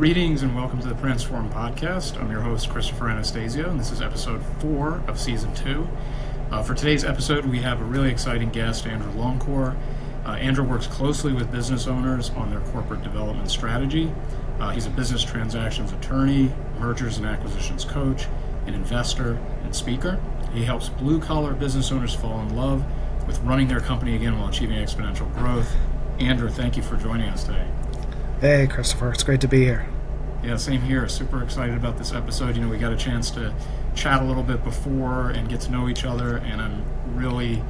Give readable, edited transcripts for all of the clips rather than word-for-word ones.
Greetings and welcome to the Pransform podcast. I'm your host, Christopher Anastasio, and this is episode 4 of season 2. For today's episode, we have a really exciting guest, Andrew Longcore. Andrew works closely with business owners on their corporate development strategy. He's a business transactions attorney, mergers and acquisitions coach, an investor, and speaker. He helps blue-collar business owners fall in love with running their company again while achieving exponential growth. Andrew, thank you for joining us today. Hey, Christopher. It's great to be here. Yeah, same here. Super excited about this episode. We got a chance to chat a little bit before and get to know each other, and I'm really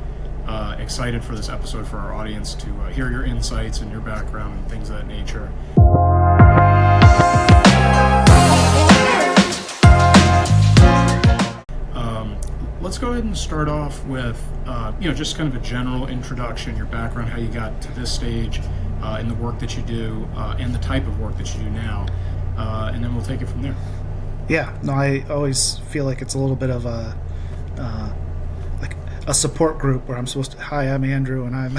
excited for this episode for our audience to hear your insights and your background and things of that nature. Let's go ahead and start off with, just kind of a general introduction, your background, how you got to this stage in the work that you do and the type of work that you do now, and then we'll take it from there. Yeah, no, I always feel like it's a little bit of a support group where I'm supposed to, hi, I'm Andrew, and I'm,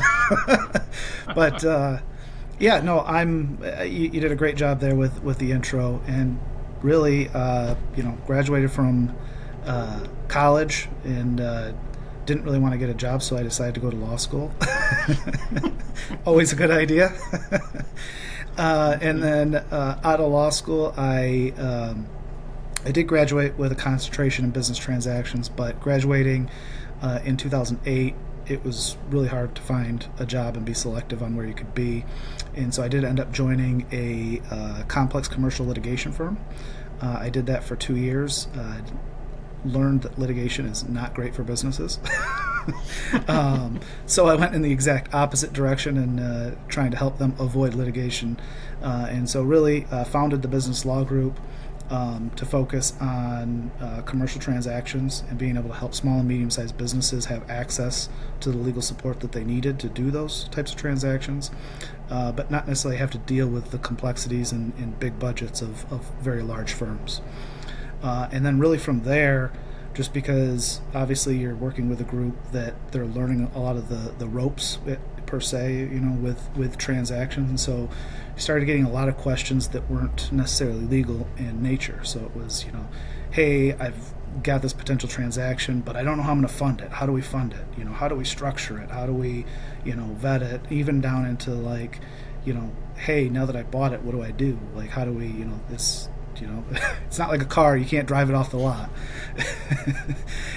but you did a great job there with the intro, and really, graduated from college and didn't really want to get a job, so I decided to go to law school. Always a good idea. And then out of law school, I did graduate with a concentration in business transactions, but graduating in 2008, it was really hard to find a job and be selective on where you could be. And so I did end up joining a complex commercial litigation firm. I did that for 2 years. Learned that litigation is not great for businesses. So I went in the exact opposite direction and trying to help them avoid litigation. And so really founded the business law group to focus on commercial transactions and being able to help small and medium-sized businesses have access to the legal support that they needed to do those types of transactions, but not necessarily have to deal with the complexities and big budgets of very large firms. And then really from there, just because obviously you're working with a group that they're learning a lot of the ropes per se, with transactions. And so you started getting a lot of questions that weren't necessarily legal in nature. So it was, hey, I've got this potential transaction, but I don't know how I'm going to fund it. How do we fund it? How do we structure it? How do we, vet it? Even down into hey, now that I bought it, what do I do? How do we, this... it's not like a car, you can't drive it off the lot.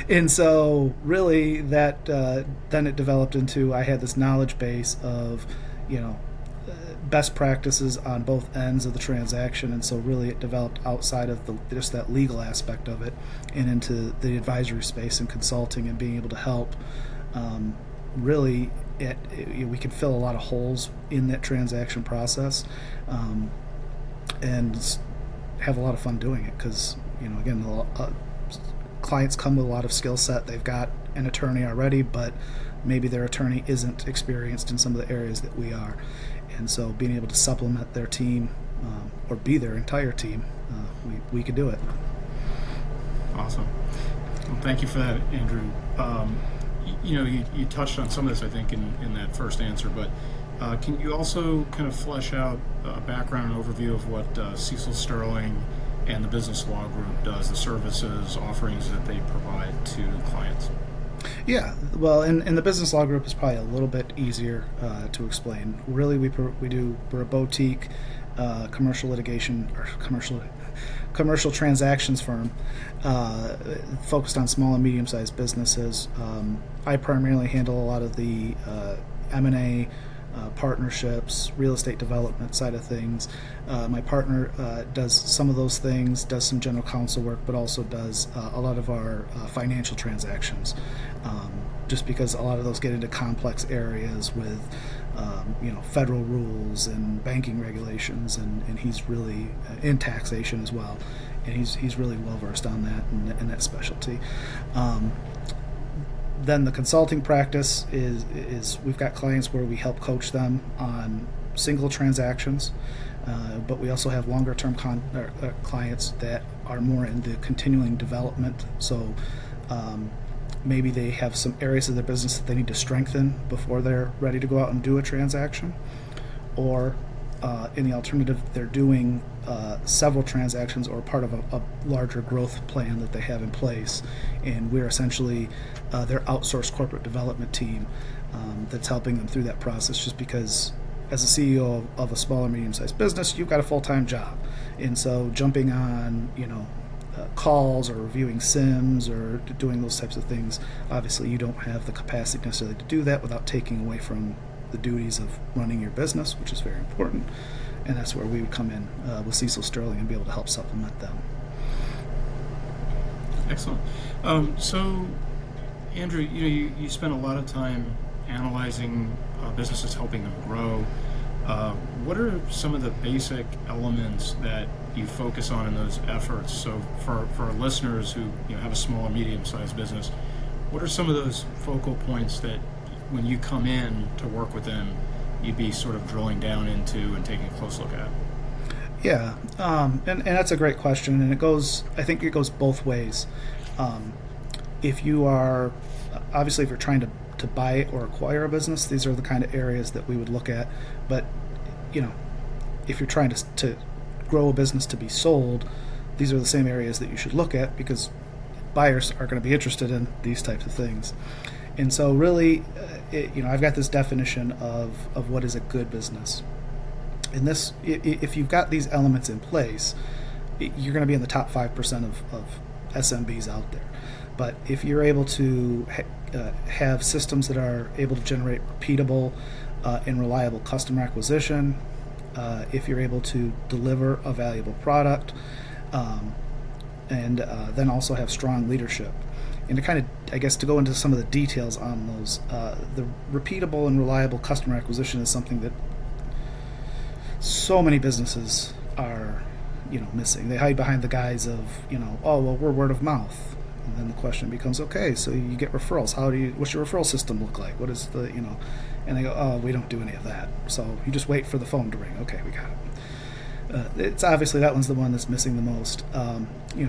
And so really that then it developed into, I had this knowledge base of best practices on both ends of the transaction, and so really it developed outside of just that legal aspect of it and into the advisory space and consulting and being able to help really we could fill a lot of holes in that transaction process, and have a lot of fun doing it because, again, clients come with a lot of skill set. They've got an attorney already, but maybe their attorney isn't experienced in some of the areas that we are. And so being able to supplement their team or be their entire team, we could do it. Awesome. Well, thank you for that, Andrew. You touched on some of this, I think, in that first answer, but can you also kind of flesh out a background and overview of what Cecil Sterling and the Business Law Group does, the services, offerings that they provide to clients? Yeah, well, in the Business Law Group is probably a little bit easier to explain. Really, we're a boutique commercial litigation or commercial transactions firm focused on small and medium-sized businesses. I primarily handle a lot of the M&A partnerships, real estate development side of things. My partner does some of those things, does some general counsel work, but also does a lot of our financial transactions, just because a lot of those get into complex areas with federal rules and banking regulations, and he's really in taxation as well, and he's really well versed on that and that specialty. Then the consulting practice is we've got clients where we help coach them on single transactions, but we also have longer term clients that are more in the continuing development. So maybe they have some areas of their business that they need to strengthen before they're ready to go out and do a transaction, or in the alternative, they're doing several transactions or part of a larger growth plan that they have in place, and we're essentially their outsourced corporate development team that's helping them through that process. Just because, as a CEO of a small or medium-sized business, you've got a full-time job, and so jumping on calls or reviewing SIMs or doing those types of things, obviously you don't have the capacity necessarily to do that without taking away from the duties of running your business, which is very important. And that's where we would come in with Cecil Sterling and be able to help supplement them. Excellent. So, Andrew, you spend a lot of time analyzing businesses, helping them grow. What are some of the basic elements that you focus on in those efforts? So, for our listeners who have a small or medium-sized business, what are some of those focal points that, when you come in to work with them, you'd be sort of drilling down into and taking a close look at? Yeah, and that's a great question, and I think it goes both ways. If you are, obviously, if you're trying to buy or acquire a business, these are the kind of areas that we would look at. But, if you're trying to grow a business to be sold, these are the same areas that you should look at, because buyers are going to be interested in these types of things. And so really, I've got this definition of what is a good business. And this, if you've got these elements in place, you're going to be in the top 5% of SMBs out there. But if you're able to have systems that are able to generate repeatable and reliable customer acquisition, if you're able to deliver a valuable product, and then also have strong leadership. And to kind of, I guess, to go into some of the details on those, the repeatable and reliable customer acquisition is something that so many businesses are, missing. They hide behind the guise of, oh, well, we're word of mouth. And then the question becomes, okay, so you get referrals. What's your referral system look like? What is the, and they go, oh, we don't do any of that. So you just wait for the phone to ring. Okay, we got it. It's obviously that one's the one that's missing the most.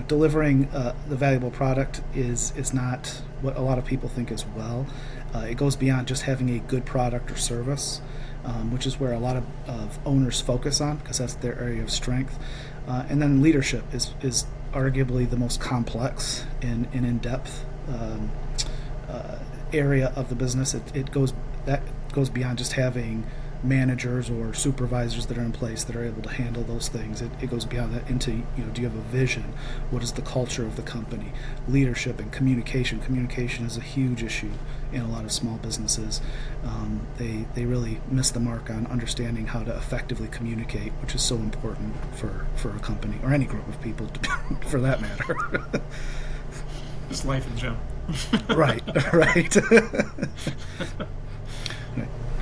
Delivering the valuable product is not what a lot of people think as well. It goes beyond just having a good product or service, which is where a lot of owners focus on, because that's their area of strength. And then leadership is arguably the most complex and in-depth area of the business. It goes beyond just having managers or supervisors that are in place that are able to handle those things. It goes beyond that into, do you have a vision? What is the culture of the company? Leadership and communication. Communication is a huge issue in a lot of small businesses. They really miss the mark on understanding how to effectively communicate, which is so important for a company or any group of people, for that matter. Just life in general. Right.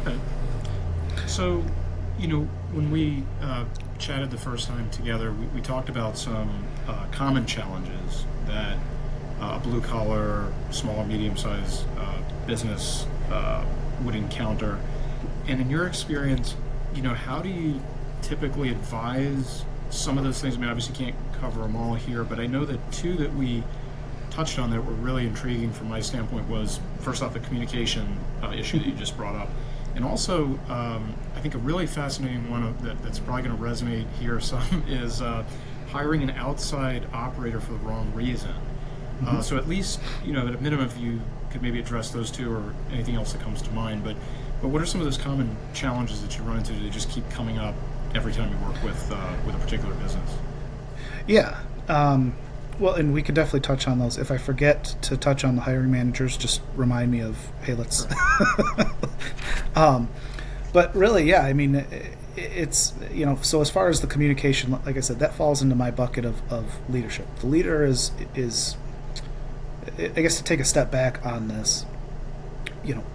Okay. So, when we chatted the first time together, we talked about some common challenges that a blue-collar, small or medium-sized business would encounter. And in your experience, how do you typically advise some of those things? I mean, obviously can't cover them all here, but I know that two that we touched on that were really intriguing from my standpoint was, first off, the communication issue that you just brought up. And also, I think a really fascinating one that's probably going to resonate here some is hiring an outside operator for the wrong reason. Mm-hmm. So at least, at a minimum, if you could maybe address those two or anything else that comes to mind. But what are some of those common challenges that you run into that just keep coming up every time you work with a particular business? Yeah. Well, and we could definitely touch on those. If I forget to touch on the hiring managers, just remind me of, hey, let's... But really, yeah, I mean, it's, so as far as the communication, like I said, that falls into my bucket of leadership. The leader is I guess, to take a step back on this,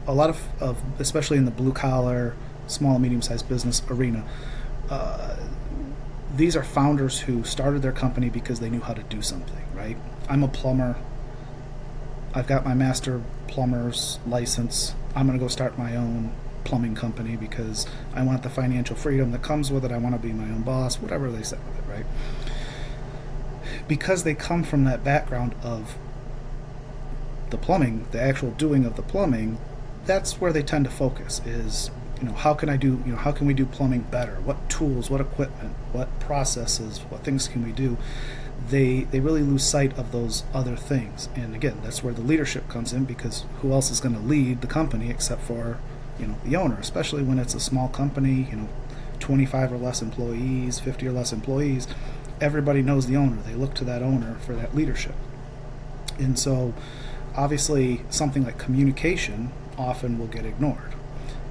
a lot of especially in the blue-collar, small and medium-sized business arena, these are founders who started their company because they knew how to do something, right? I'm a plumber. I've got my master plumber's license. I'm going to go start my own plumbing company because I want the financial freedom that comes with it. I want to be my own boss, whatever they said with it, right? Because they come from that background of the plumbing, the actual doing of the plumbing, that's where they tend to focus is, how can I do, how can we do plumbing better? What tools, what equipment, what processes, what things can we do? They really lose sight of those other things. And again, that's where the leadership comes in, because who else is going to lead the company except for, the owner, especially when it's a small company, 25 or less employees, 50 or less employees. Everybody knows the owner. They look to that owner for that leadership. And so obviously something like communication often will get ignored.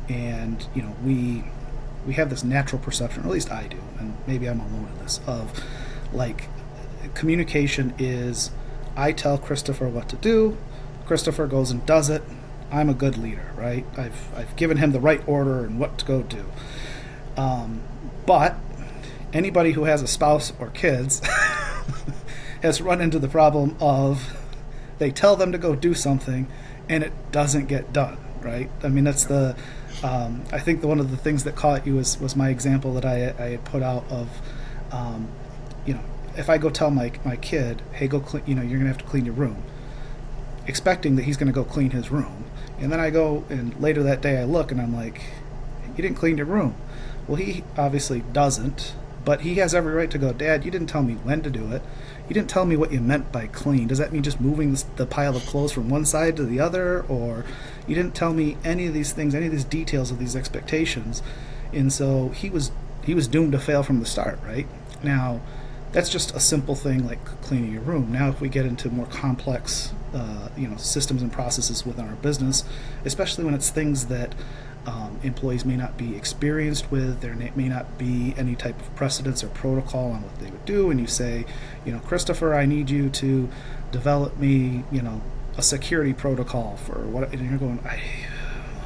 And, we have this natural perception, or at least I do, and maybe I'm alone in this, of like communication is, I tell Christopher what to do, Christopher goes and does it, I'm a good leader, right? I've given him the right order and what to go do. But anybody who has a spouse or kids has run into the problem of they tell them to go do something and it doesn't get done, right? I mean, that's I think one of the things that caught you was my example that I had put out of, if I go tell my kid, hey, go clean, you're going to have to clean your room, expecting that he's going to go clean his room. And then I go, and later that day I look and I'm like, you didn't clean your room. Well, he obviously doesn't, but he has every right to go, Dad, you didn't tell me when to do it. You didn't tell me what you meant by clean. Does that mean just moving the pile of clothes from one side to the other? Or you didn't tell me any of these things, any of these details of these expectations. And so he was doomed to fail from the start, right? Now, that's just a simple thing like cleaning your room. Now, if we get into more complex, systems and processes within our business, especially when it's things that employees may not be experienced with, there may not be any type of precedence or protocol on what they would do, and you say, Christopher, I need you to develop me, a security protocol for what, and you're going, I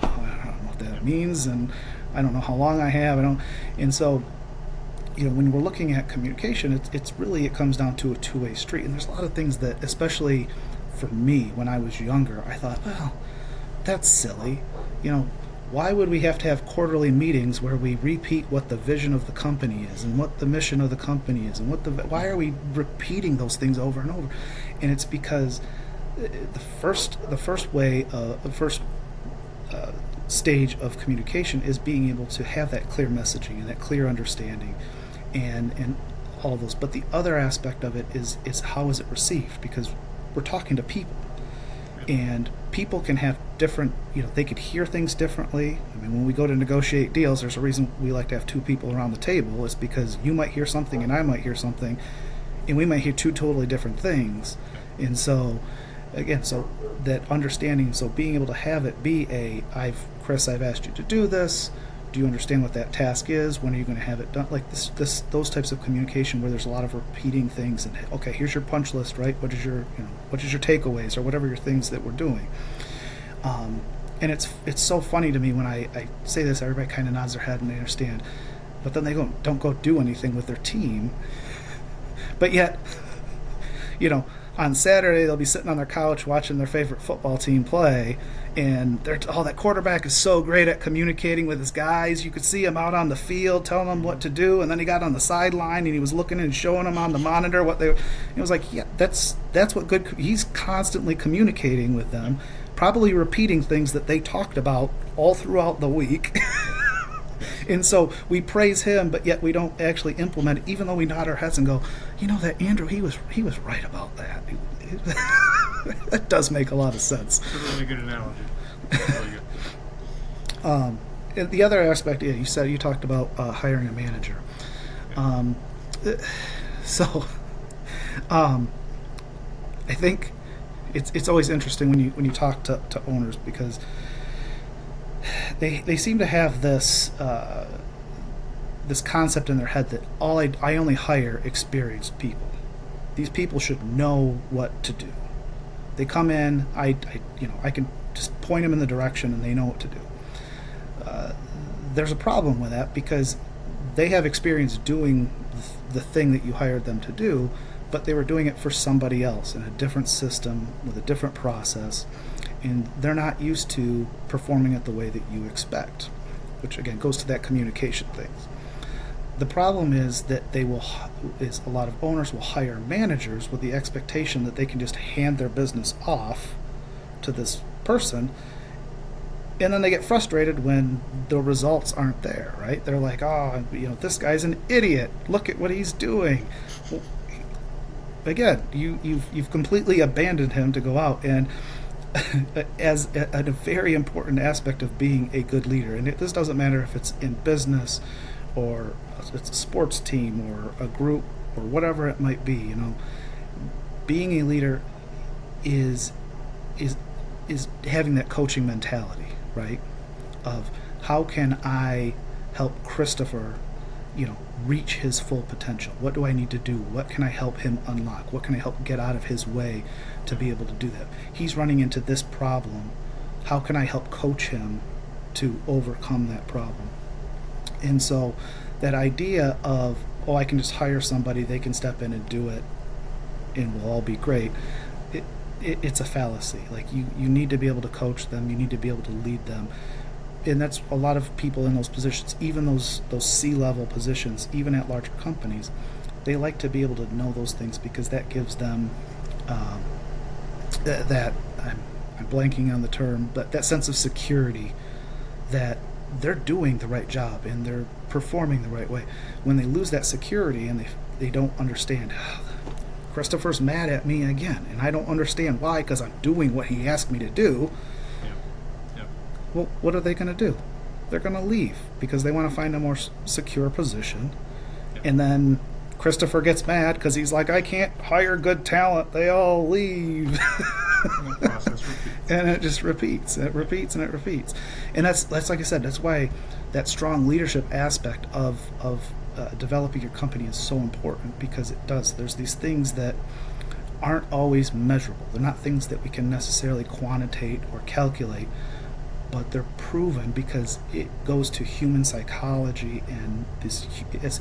don't know what that means, and I don't know how long I have, and so, when we're looking at communication, it comes down to a two-way street, and there's a lot of things that, especially for me, when I was younger, I thought, well, that's silly, why would we have to have quarterly meetings where we repeat what the vision of the company is and what the mission of the company is and why are we repeating those things over and over? And it's because the first stage of communication is being able to have that clear messaging and that clear understanding and all those. But the other aspect of it is how is it received? Because we're talking to people. And people can have different, they could hear things differently. I mean, when we go to negotiate deals, there's a reason we like to have two people around the table. It's because you might hear something and I might hear something, and we might hear two totally different things. And so, again, so that understanding, so being able to have it be Chris, I've asked you to do this. Do you understand what that task is? When are you going to have it done? Like those types of communication where there's a lot of repeating things. And okay, here's your punch list, right? What is your takeaways or whatever your things that we're doing. And it's so funny to me when I say this, everybody kind of nods their head and they understand. But then they don't go do anything with their team. But yet, on Saturday they'll be sitting on their couch watching their favorite football team play, and that quarterback is so great at communicating with his guys. You could see him out on the field telling them what to do, and then he got on the sideline and he was looking and showing them on the monitor what they. It was like, yeah, that's what good. He's constantly communicating with them, probably repeating things that they talked about all throughout the week. And so we praise him, but yet we don't actually implement it, even though we nod our heads and go, that Andrew, he was right about that. That does make a lot of sense. It's a really good analogy. Really good. And the other aspect, you talked about hiring a manager. I think it's always interesting when you talk to owners, because they seem to have this concept in their head that I only hire experienced people. These people should know what to do. They come in, I can just point them in the direction and they know what to do. There's a problem with that, because they have experience doing the thing that you hired them to do, but they were doing it for somebody else in a different system with a different process, and they're not used to performing it the way that you expect, which again goes to that communication thing. The problem is that a lot of owners will hire managers with the expectation that they can just hand their business off to this person, And then they get frustrated when the results aren't there, right? They're like, oh, this guy's an idiot. Look at what he's doing. Well, again, you've completely abandoned him to go out, and as a very important aspect of being a good leader. And this doesn't matter if it's in business or it's a sports team or a group or whatever it might be. Being a leader is having that coaching mentality, right? Of how can I help Christopher, reach his full potential? What do I need to do? What can I help him unlock? What can I help get out of his way to be able to do that? He's running into this problem. How can I help coach him to overcome that problem? And so that idea of, I can just hire somebody, they can step in and do it, and we'll all be great. It's a fallacy. Like you need to be able to coach them. You need to be able to lead them. And that's a lot of people in those positions, even those C-level positions, even at larger companies, they like to be able to know those things because that gives them that I'm blanking on the term, but that sense of security that they're doing the right job and they're performing the right way. When they lose that security and they don't understand, Christopher's mad at me again, and I don't understand why, because I'm doing what he asked me to do. Well, what are they going to do? They're going to leave because they want to find a more secure position. Yep. And then Christopher gets mad because he's like, I can't hire good talent. They all leave. And it just repeats. It repeats and it repeats. And that's like I said, that's why that strong leadership aspect of developing your company is so important, because it does. There's these things that aren't always measurable. They're not things that we can necessarily quantitate or calculate, but they're proven because it goes to human psychology and this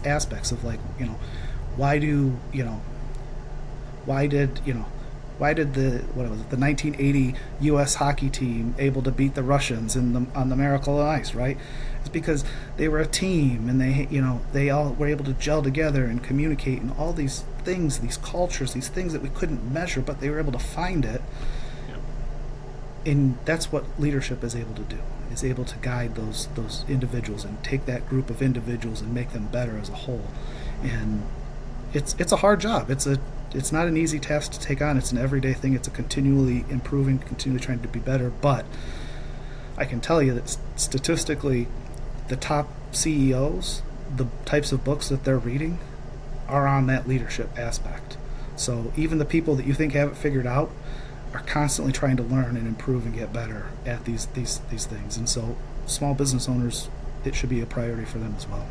aspects of, like, why did the 1980 U.S. hockey team able to beat the Russians on the Miracle on Ice, right? It's because they were a team, and they all were able to gel together and communicate, and all these things, these cultures, these things that we couldn't measure, but they were able to find it. And that's what leadership is able to do, is able to guide those individuals and take that group of individuals and make them better as a whole. And it's a hard job. It's not an easy task to take on. It's an everyday thing. It's a continually improving, continually trying to be better. But I can tell you that statistically, the top CEOs, the types of books that they're reading are on that leadership aspect. So even the people that you think have it figured out are constantly trying to learn and improve and get better at these things. And so small business owners, it should be a priority for them as well.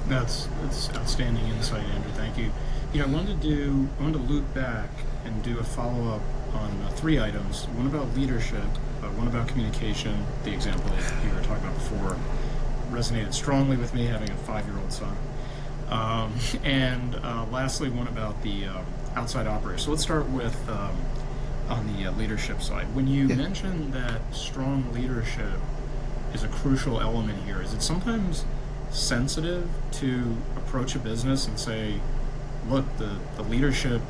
That's outstanding insight, Andrew. Thank you. I wanted to loop back and do a follow-up on 3 items. One about leadership, one about communication, the example that you were talking about before resonated strongly with me, having a 5-year-old son. And lastly, one about the outside operator. So let's start with on the leadership side. When you mentioned that strong leadership is a crucial element here, is it sometimes sensitive to approach a business and say, look, the leadership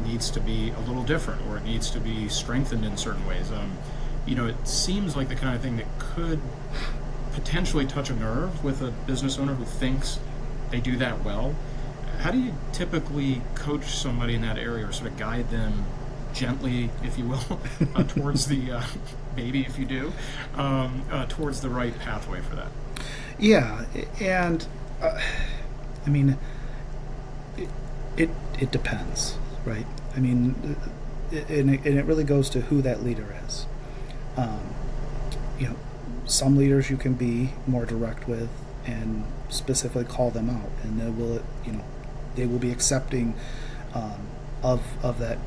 needs to be a little different, or it needs to be strengthened in certain ways? It seems like the kind of thing that could potentially touch a nerve with a business owner who thinks they do that well. How do you typically coach somebody in that area, or sort of guide them gently, if you will, towards the maybe if you do, towards the right pathway for that? Yeah, and I mean, it depends, right? I mean, and it really goes to who that leader is. Some leaders you can be more direct with and specifically call them out, and they will be accepting of that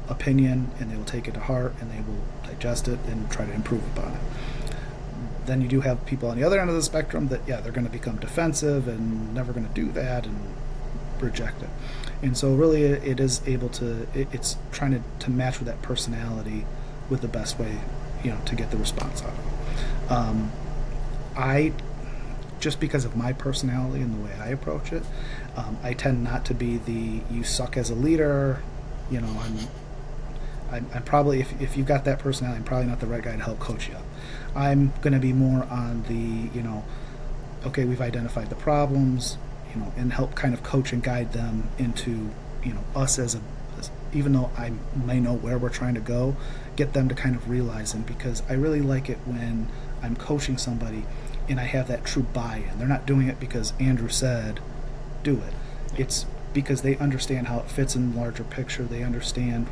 opinion, and they will take it to heart, and they will digest it and try to improve upon it. Then you do have people on the other end of the spectrum that they're going to become defensive and never going to do that and reject it. And so really it is able to, it's trying to match with that personality with the best way to get the response out of it. I, just because of my personality and the way I approach it, I tend not to be you suck as a leader, I'm probably, if you've got that personality, I'm probably not the right guy to help coach you up. I'm going to be more on the, okay, we've identified the problems, and help kind of coach and guide them into, us even though I may know where we're trying to go, get them to kind of realize them, because I really like it when I'm coaching somebody and I have that true buy-in. They're not doing it because Andrew said, do it. It's because they understand how it fits in the larger picture. They understand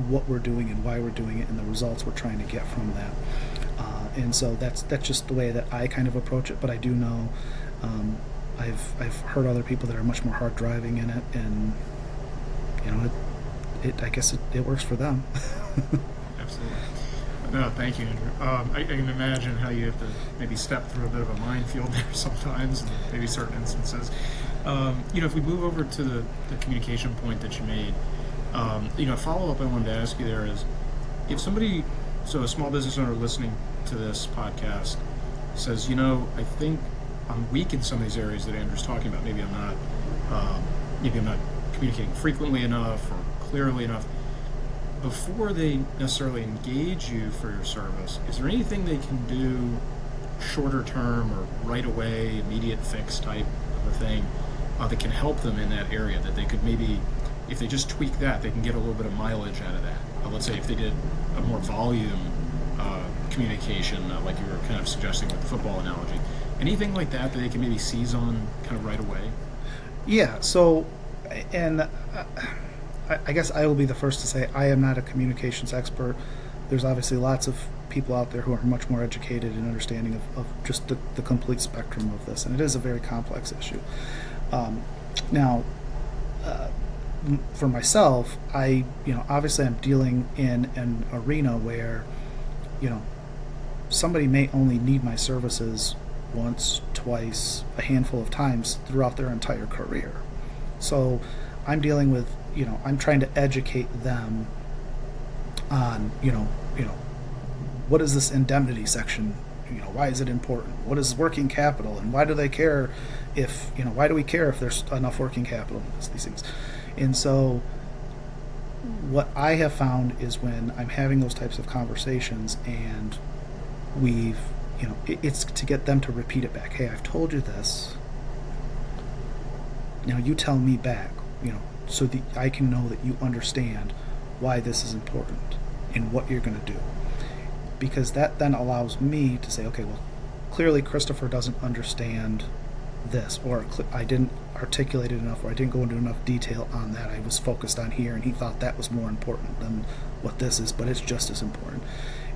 what we're doing and why we're doing it and the results we're trying to get from that. And so that's just the way that I kind of approach it. But I do know I've heard other people that are much more hard driving in it, and I guess it works for them. Absolutely. No, thank you, Andrew. I can imagine how you have to maybe step through a bit of a minefield there sometimes, in maybe certain instances. If we move over to the communication point that you made, a follow-up I wanted to ask you there is, if somebody, so a small business owner listening to this podcast says, I think I'm weak in some of these areas that Andrew's talking about. Maybe I'm not communicating frequently enough or clearly enough. Before they necessarily engage you for your service, is there anything they can do shorter term or right away, immediate fix type of a thing that can help them in that area, that they could maybe, if they just tweak that, they can get a little bit of mileage out of that? Let's say if they did a more volume communication, like you were kind of suggesting with the football analogy, anything like that they can maybe seize on kind of right away? Yeah, so, and I guess I will be the first to say I am not a communications expert. There's obviously lots of people out there who are much more educated and understanding of just the complete spectrum of this, and it is a very complex issue. Now, for myself, obviously I'm dealing in an arena where, somebody may only need my services once, twice, a handful of times throughout their entire career. So I'm dealing with, I'm trying to educate them on, what is this indemnity section? Why is it important? What is working capital? And why do they care if, why do we care if there's enough working capital in these things? And so what I have found is when I'm having those types of conversations and it's to get them to repeat it back. Hey, I've told you this. Now you tell me back, so that I can know that you understand why this is important and what you're going to do. Because that then allows me to say, okay, well, clearly Christopher doesn't understand this, or I didn't articulate it enough, or I didn't go into enough detail on that. I was focused on here, and he thought that was more important than what this is, but it's just as important.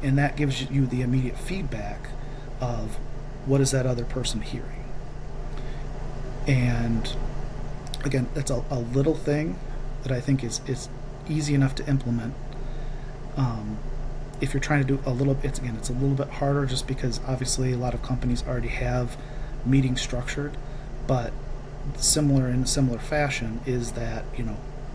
And that gives you the immediate feedback of what is that other person hearing. And again, that's a little thing that I think is easy enough to implement. If you're trying to do a little, it's a little bit harder, just because obviously a lot of companies already have meetings structured, but in similar fashion is that,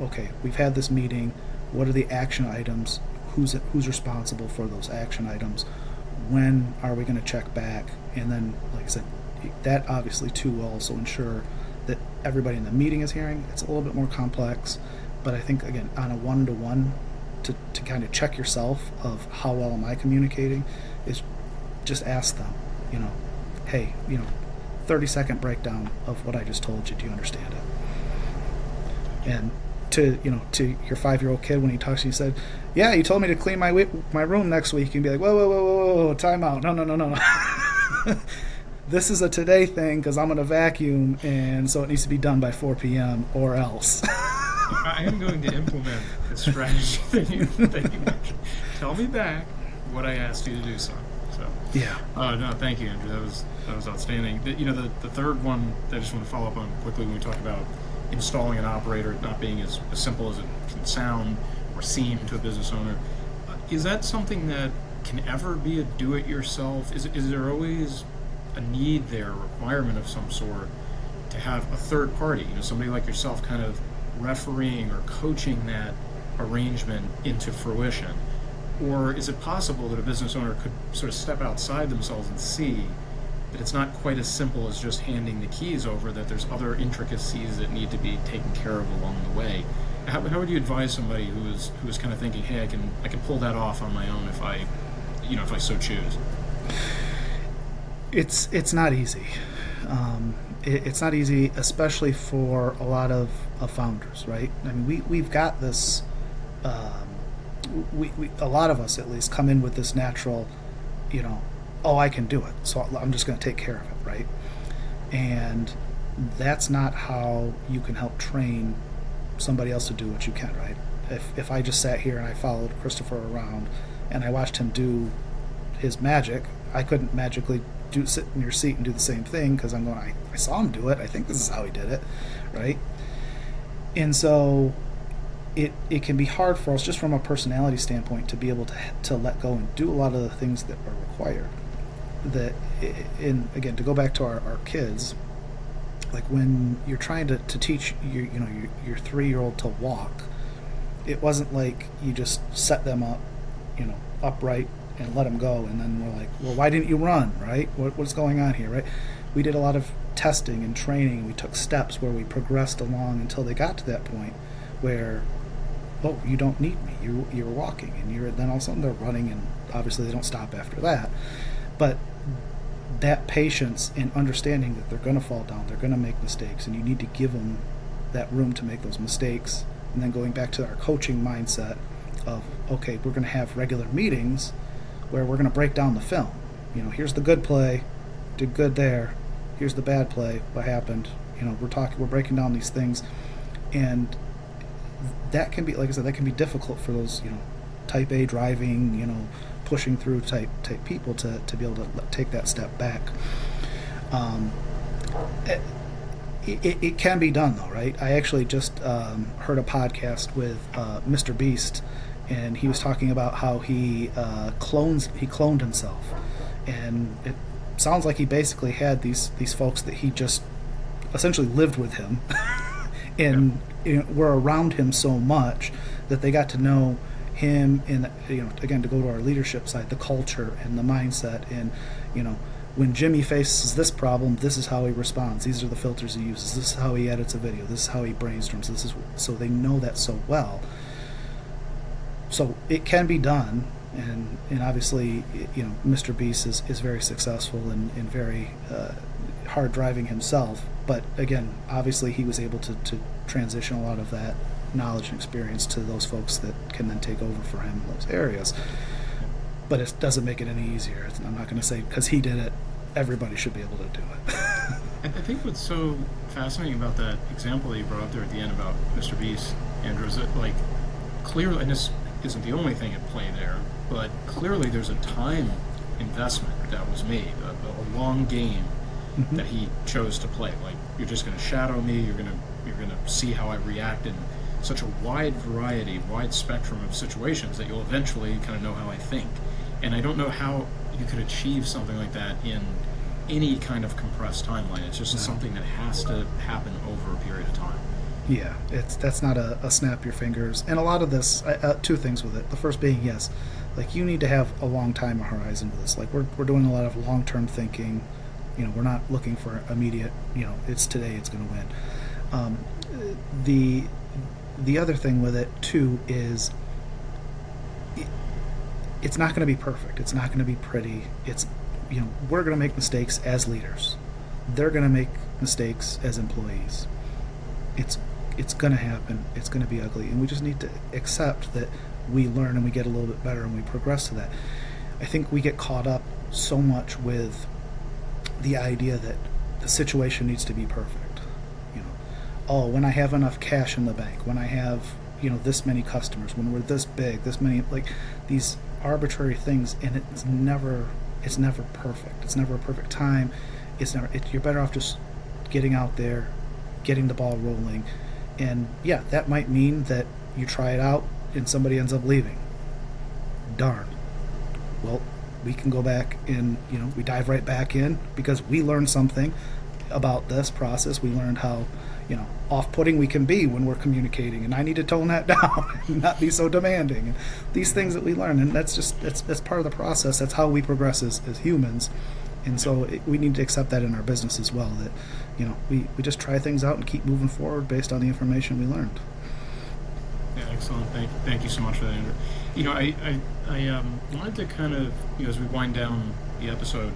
okay, we've had this meeting, what are the action items, who's responsible for those action items, when are we going to check back? And then, like I said, that obviously too will also ensure that everybody in the meeting is hearing. It's a little bit more complex, but I think, again, on a one-to-one, to kind of check yourself of how well am I communicating, is just ask them, hey, 30-second breakdown of what I just told you. Do you understand it? And to your 5-year-old kid, when he talks to you, said, yeah, you told me to clean my room next week, and be like, whoa, time out. No. This is a today thing because I'm going to vacuum, and so it needs to be done by 4 p.m. or else. I am going to implement the strategy that you mentioned. Tell me back what I asked you to do, son. So yeah. No, thank you, Andrew. That was outstanding. The third one that I just want to follow up on quickly, when we talk about installing an operator not being as simple as it can sound or seem to a business owner, is that something that can ever be a do-it-yourself? Is there always a need there, a requirement of some sort, to have a third party, somebody like yourself kind of refereeing or coaching that arrangement into fruition? Or is it possible that a business owner could sort of step outside themselves and see that it's not quite as simple as just handing the keys over, that there's other intricacies that need to be taken care of along the way? How would you advise somebody who is kind of thinking, hey, I can pull that off on my own if I, if I so choose? It's not easy. It's not easy, especially for a lot of founders, right? I mean, we've got this. We a lot of us at least come in with this natural, oh, I can do it, so I'm just going to take care of it, right? And that's not how you can help train somebody else to do what you can, right? If I just sat here and I followed Christopher around and I watched him do his magic, I couldn't magically sit in your seat and do the same thing, because I'm going, I saw him do it. I think this is how he did it, right? And so it can be hard for us, just from a personality standpoint, to be able to let go and do a lot of the things that are required. Again, to go back to our kids, like when you're trying to teach your 3-year-old to walk, it wasn't like you just set them up, upright and let them go, and then we're like, well, why didn't you run, right? What's going on here, right? We did a lot of testing and training. We took steps where we progressed along until they got to that point where, oh, you don't need me. You're walking, and then all of a sudden they're running, and obviously they don't stop after that. But that patience and understanding that they're going to fall down, they're going to make mistakes, and you need to give them that room to make those mistakes. And then going back to our coaching mindset of, okay, we're going to have regular meetings where we're going to break down the film. Here's the good play, did good there. Here's the bad play, what happened. We're breaking down these things, and that can be, like I said, that can be difficult for those, type A driving, pushing through type people to be able to take that step back. It can be done though, right? I actually just heard a podcast with Mr. Beast, and he was talking about how he cloned himself, and it sounds like he basically had these folks that he just essentially lived with him and were around him so much that they got to know him in, again, to go to our leadership side, the culture and the mindset, and when Jimmy faces this problem, this is how he responds, these are the filters he uses, this is how he edits a video, this is how he brainstorms, so they know that so well. So it can be done, and obviously, Mr. Beast is very successful and very hard driving himself. But again, obviously, he was able to transition a lot of that knowledge and experience to those folks that can then take over for him in those areas. But it doesn't make it any easier. I'm not going to say because he did it, everybody should be able to do it. I think what's so fascinating about that example that you brought up there at the end about Mr. Beast, Andrew, is that, like, clearly, and this isn't the only thing at play there, but clearly there's a time investment that was made, a long game that he chose to play. Like, you're just going to shadow me, you're going to see how I react in such a wide variety, wide spectrum of situations that you'll eventually kind of know how I think. And I don't know how you could achieve something like that in any kind of compressed timeline. It's just something that has to happen over a period of time. Yeah, that's not a snap your fingers. And a lot of this, two things with it. The first being, yes, like, you need to have a long time horizon with this. Like, we're doing a lot of long-term thinking. We're not looking for immediate, it's today, it's going to win. The other thing with it too is it's not going to be perfect. It's not going to be pretty. It's, we're going to make mistakes as leaders. They're going to make mistakes as employees. It's going to happen. It's going to be ugly, and we just need to accept that we learn and we get a little bit better and we progress to that. I think we get caught up so much with the idea that the situation needs to be perfect. Oh, when I have enough cash in the bank, when I have, this many customers, when we're this big, this many, like, these arbitrary things, and it's never perfect. It's never a perfect time. You're better off just getting out there, getting the ball rolling. And yeah, that might mean that you try it out and somebody ends up leaving. Darn. Well, we can go back and, we dive right back in because we learned something about this process. We learned how, off-putting we can be when we're communicating, and I need to tone that down and not be so demanding. And these things that we learn, and that's part of the process. That's how we progress as humans. And so we need to accept that in our business as well, that, we just try things out and keep moving forward based on the information we learned. Yeah, excellent. Thank you so much for that, Andrew. I wanted to kind of, as we wind down the episode,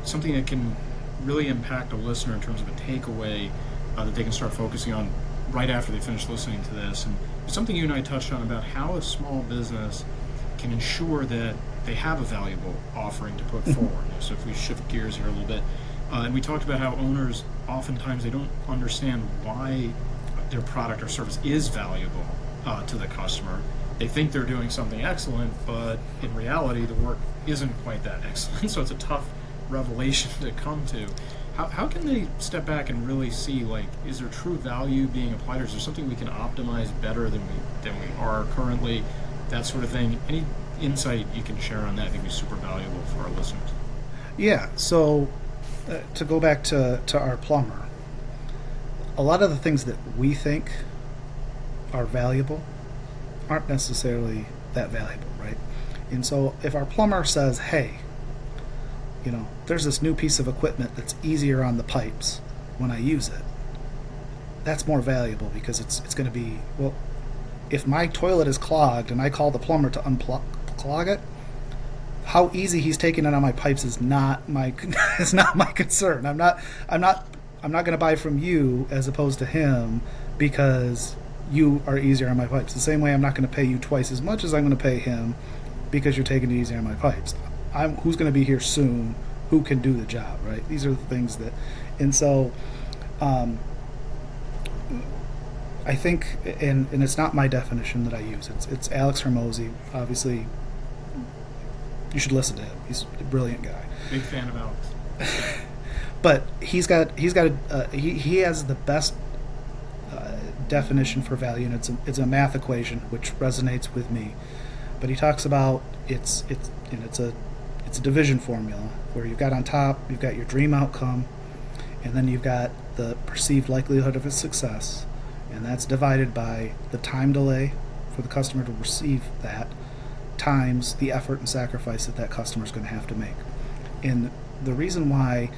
something that can really impact a listener in terms of a takeaway that they can start focusing on right after they finish listening to this. And something you and I touched on about how a small business can ensure that they have a valuable offering to put forward. So if we shift gears here a little bit, and we talked about how owners oftentimes they don't understand why their product or service is valuable to the customer. They think they're doing something excellent, but in reality, the work isn't quite that excellent. So it's a tough revelation to come to. How can they step back and really see, like, is there true value being applied, or is there something we can optimize better than we are currently? That sort of thing. Any insight you can share on that, I think, would be super valuable for our listeners. Yeah. So to go back to our plumber, a lot of the things that we think are valuable aren't necessarily that valuable, right? And so if our plumber says, hey, there's this new piece of equipment that's easier on the pipes when I use it, that's more valuable because it's going to be, well, if my toilet is clogged and I call the plumber to unclog it, how easy he's taking it on my pipes is not my is not my concern. I'm not going to buy from you as opposed to him because you are easier on my pipes. The same way I'm not going to pay you twice as much as I'm going to pay him because you're taking it easier on my pipes. Who's going to be here soon? Who can do the job, right? These are the things that, and so I think, and it's not my definition that I use. It's Alex Hermosi. Obviously, you should listen to him. He's a brilliant guy. Big fan of Alex. But he has the best definition for value, and it's a math equation which resonates with me. But he talks about it's a division formula where you've got on top, you've got your dream outcome, and then you've got the perceived likelihood of its success, and that's divided by the time delay for the customer to receive that times the effort and sacrifice that customer is going to have to make. And the reason why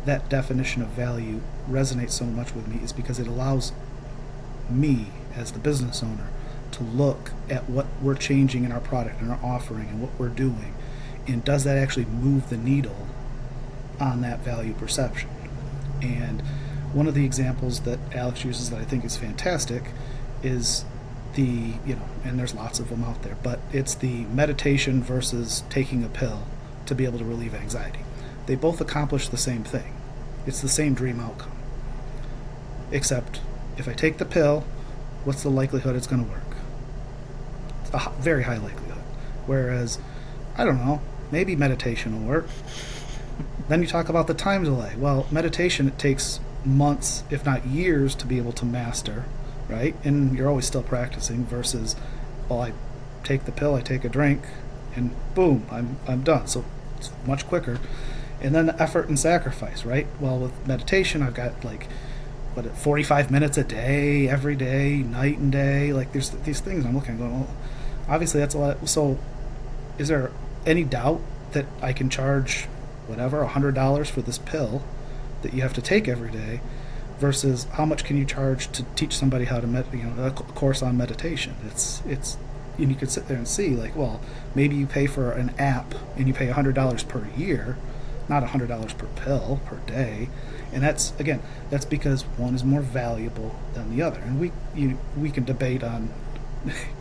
that definition of value resonates so much with me is because it allows me as the business owner to look at what we're changing in our product and our offering and what we're doing, and does that actually move the needle on that value perception. And one of the examples that Alex uses that I think is fantastic is and there's lots of them out there, but it's the meditation versus taking a pill to be able to relieve anxiety. They both accomplish the same thing. It's the same dream outcome. Except if I take the pill, what's the likelihood it's going to work? It's a very high likelihood. Whereas, I don't know, maybe meditation will work. Then you talk about the time delay. Well, meditation, it takes months, if not years, to be able to master, right? And you're always still practicing versus, well, I take the pill, I take a drink, and boom, I'm done. So it's much quicker. And then the effort and sacrifice, right? Well, with meditation, I've got 45 minutes a day, every day, night and day. Like, there's these things I'm looking at going, well, obviously that's a lot. So is there any doubt that I can charge whatever, $100 for this pill that you have to take every day versus how much can you charge to teach somebody how to a course on meditation? It's and you could sit there and see, like, well, maybe you pay for an app and you pay $100 per year, not $100 per pill per day. And that's because one is more valuable than the other. And we can debate on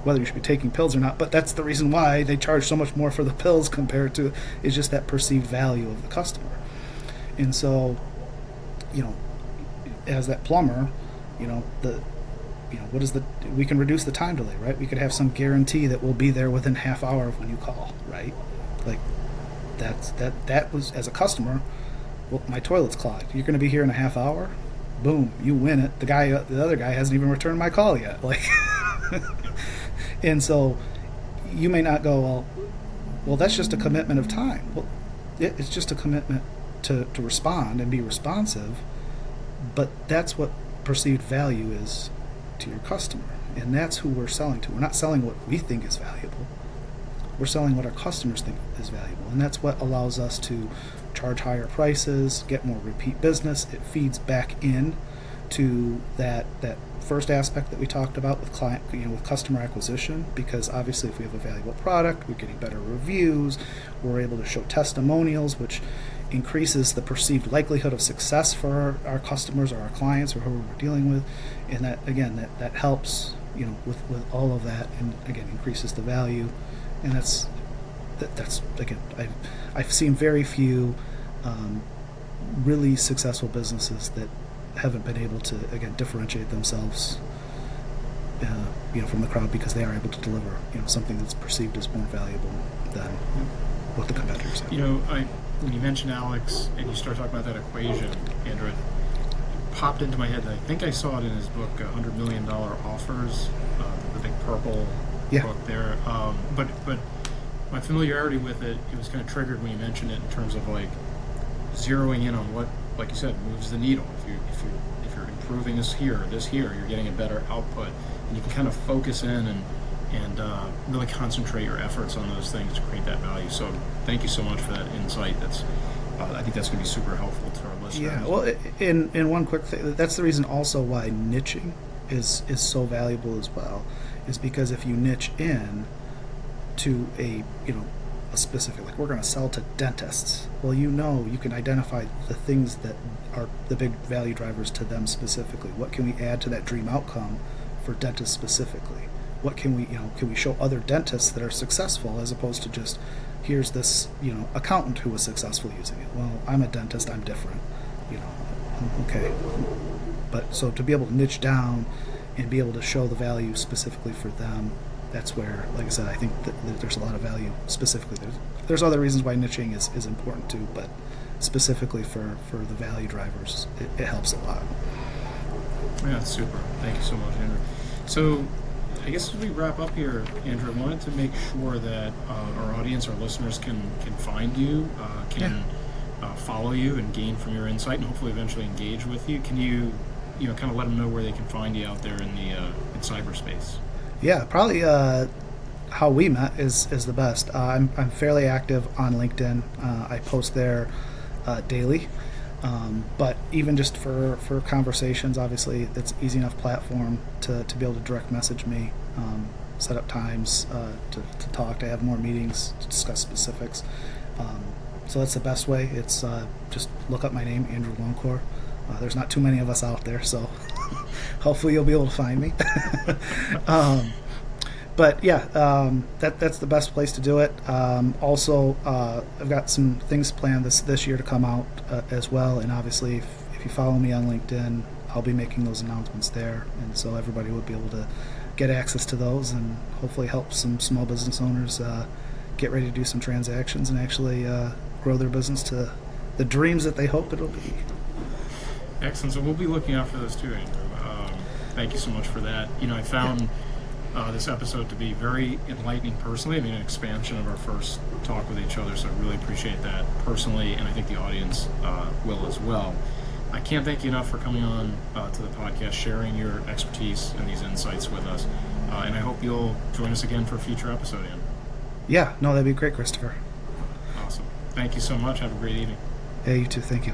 whether you should be taking pills or not, but that's the reason why they charge so much more for the pills compared to, is just that perceived value of the customer. And so, as that plumber, we can reduce the time delay, right? We could have some guarantee that we'll be there within half hour of when you call, right? Like, that was, as a customer, well, my toilet's clogged. You're going to be here in a half hour? Boom, you win it. The other guy hasn't even returned my call yet. Like, and so you may not go, well, that's just a commitment of time. Well, it's just a commitment to respond and be responsive, but that's what perceived value is to your customer, and that's who we're selling to. We're not selling what we think is valuable. We're selling what our customers think is valuable, and that's what allows us to charge higher prices, get more repeat business. It feeds back in to that first aspect that we talked about with client, with customer acquisition, because obviously if we have a valuable product, we're getting better reviews, we're able to show testimonials, which increases the perceived likelihood of success for our customers or our clients or whoever we're dealing with, and that again that helps with all of that, and again increases the value, and that's again I've seen very few really successful businesses that haven't been able to again differentiate themselves from the crowd, because they are able to deliver something that's perceived as more valuable than what the competitors have. When you mentioned Alex and you start talking about that equation, Andrew, it popped into my head. I think I saw it in his book, $100 Million Offers, the big purple book there. But my familiarity with it was kind of triggered when you mentioned it in terms of like zeroing in on what, like you said, moves the needle. If you're improving this here, you're getting a better output, and you can kind of focus in and really concentrate your efforts on those things to create that value. So thank you so much for that insight. I think that's going to be super helpful to our listeners. Yeah, well, in one quick thing, that's the reason also why niching is so valuable as well, is because if you niche in to a specific, like we're going to sell to dentists, well, you can identify the things that are the big value drivers to them specifically. What can we add to that dream outcome for dentists specifically? What can we show other dentists that are successful, as opposed to just here's this accountant who was successful using it. Well, I'm a dentist, I'm different, okay. But so to be able to niche down and be able to show the value specifically for them, that's where, like I said, I think that there's a lot of value specifically. There's other reasons why niching is important too, but specifically for the value drivers, it helps a lot. Yeah, that's super. Thank you so much, Andrew. So I guess as we wrap up here, Andrew, I wanted to make sure that our audience, our listeners can find you, follow you and gain from your insight, and hopefully eventually engage with you. Can you kind of let them know where they can find you out there in cyberspace? Yeah, probably how we met is the best. I'm fairly active on LinkedIn. I post there daily. But even just for conversations, obviously, that's easy enough platform to be able to direct message me, set up times to talk, to have more meetings, to discuss specifics. So that's the best way. It's just look up my name, Andrew Longcore. There's not too many of us out there, so hopefully you'll be able to find me. But yeah, that's the best place to do it. Also, I've got some things planned this year to come out as well, and obviously if you follow me on LinkedIn, I'll be making those announcements there, and so everybody will be able to get access to those and hopefully help some small business owners get ready to do some transactions and actually grow their business to the dreams that they hope it'll be. Excellent. So we'll be looking out for those too, Andrew. Thank you so much for that. I found this episode to be very enlightening personally. I mean, an expansion of our first talk with each other, so I really appreciate that personally, and I think the audience will as well. I can't thank you enough for coming on to the podcast, sharing your expertise and these insights with us, and I hope you'll join us again for a future episode, Andrew. Yeah, no, that'd be great, Christopher. Awesome. Thank you so much. Have a great evening. Yeah, you too. Thank you.